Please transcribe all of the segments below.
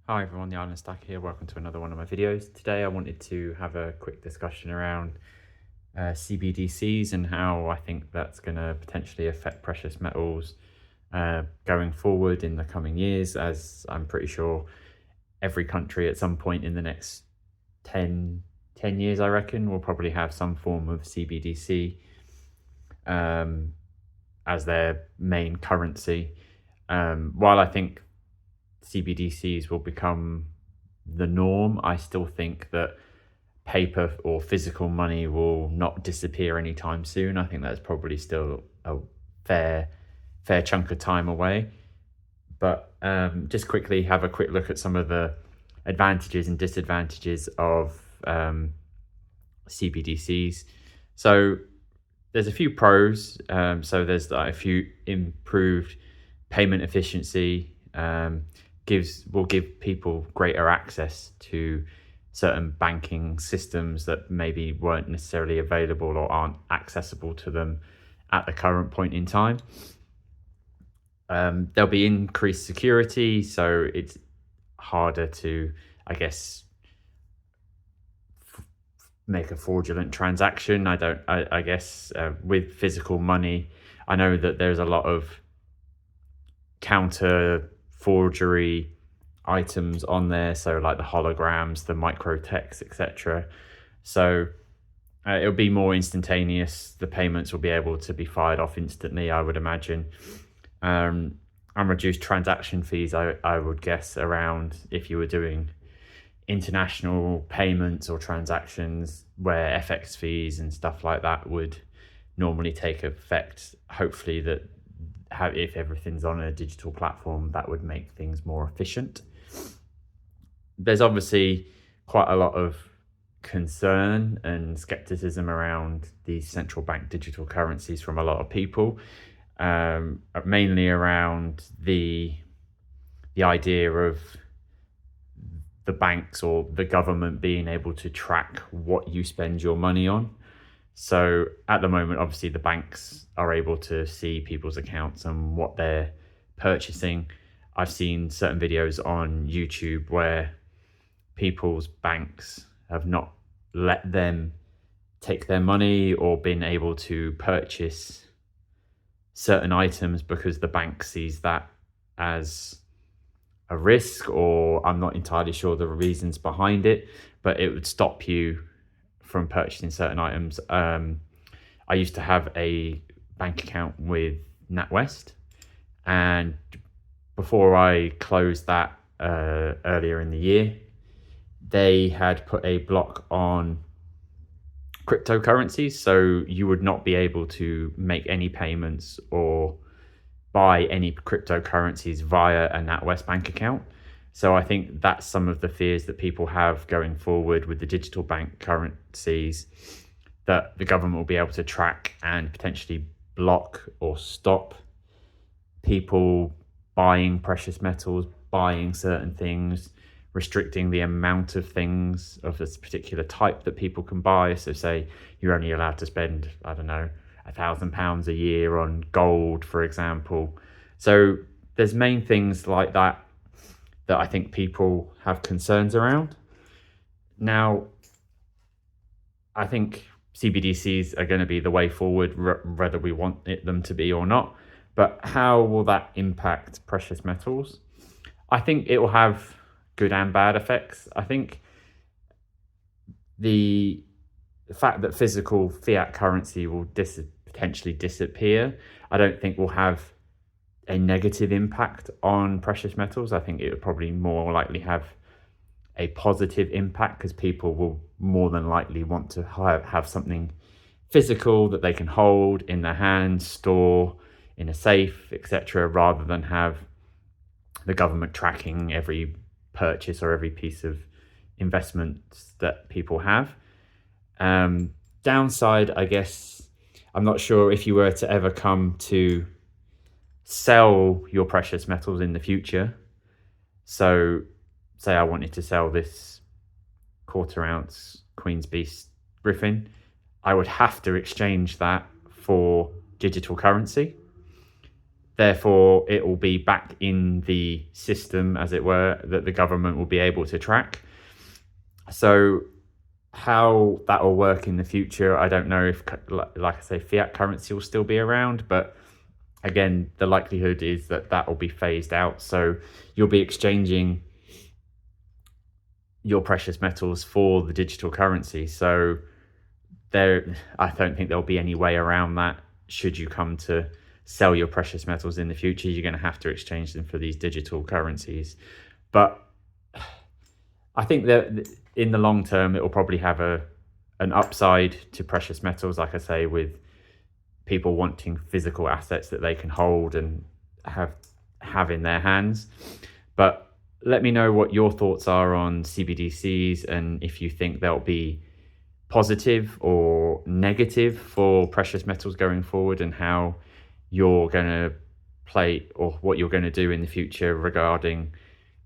Hi everyone, the Island Stack here. Welcome to another one of my videos. Today I wanted to have a quick discussion around CBDCs and how I think that's going to potentially affect precious metals going forward in the coming years, as I'm pretty sure every country at some point in the next 10 years, I reckon, will probably have some form of CBDC um, as their main currency. While I think CBDCs will become the norm, I still think that paper or physical money will not disappear anytime soon. I think that's probably still a fair fair chunk of time away. But just quickly have a quick look at some of the advantages and disadvantages of CBDCs. So there's a few pros. So there's a few improved payment efficiency. Will give people greater access to certain banking systems that maybe weren't necessarily available or aren't accessible to them at the current point in time. There'll be increased security, so it's harder to, I guess, make a fraudulent transaction. I guess with physical money, I know that there's a lot of counter forgery items on there, so like the holograms, the micro text, etc. So it'll be more instantaneous. The payments will be able to be fired off instantly, I would imagine. And reduced transaction fees, I would guess, around if you were doing international payments or transactions where FX fees and stuff like that would normally take effect. Hopefully that if everything's on a digital platform, that would make things more efficient. There's obviously quite a lot of concern and skepticism around these central bank digital currencies from a lot of people, mainly around the idea of the banks or the government being able to track what you spend your money on. So at the moment, obviously, the banks are able to see people's accounts and what they're purchasing. I've seen certain videos on YouTube where people's banks have not let them take their money or been able to purchase certain items because the bank sees that as a risk, or I'm not entirely sure the reasons behind it, but it would stop you from purchasing certain items. I used to have a bank account with NatWest, and before I closed that earlier in the year, they had put a block on cryptocurrencies, so you would not be able to make any payments or buy any cryptocurrencies via a NatWest bank account. So I think that's some of the fears that people have going forward with the digital bank currencies, that the government will be able to track and potentially block or stop people buying precious metals, buying certain things, restricting the amount of things of this particular type that people can buy. So say you're only allowed to spend, I don't know, £1,000 a year on gold, for example. So there's main things like that I think people have concerns around. Now, I think CBDCs are going to be the way forward, whether we want them to be or not. But how will that impact precious metals? I think it will have good and bad effects. I think the fact that physical fiat currency will potentially disappear, I don't think will have a negative impact on precious metals. I think it would probably more likely have a positive impact, because people will more than likely want to have something physical that they can hold in their hands, store in a safe, etc., rather than have the government tracking every purchase or every piece of investment that people have. Downside, I guess, I'm not sure if you were to ever come to sell your precious metals in the future. So say I wanted to sell this 1/4 ounce Queen's Beast Griffin, I would have to exchange that for digital currency. Therefore, it will be back in the system, as it were, that the government will be able to track. So how that will work in the future, I don't know if, like I say, fiat currency will still be around, but again, the likelihood is that that will be phased out. So you'll be exchanging your precious metals for the digital currency. So I don't think there'll be any way around that. Should you come to sell your precious metals in the future, you're going to have to exchange them for these digital currencies. But I think that in the long term, it will probably have an upside to precious metals, like I say, with people wanting physical assets that they can hold and have in their hands. But let me know what your thoughts are on CBDCs, and if you think they'll be positive or negative for precious metals going forward, and how you're going to play, or what you're going to do in the future regarding,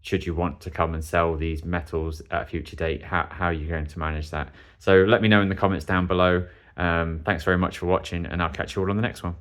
should you want to come and sell these metals at a future date, how you're going to manage that. So let me know in the comments down below. Thanks very much for watching, and I'll catch you all on the next one.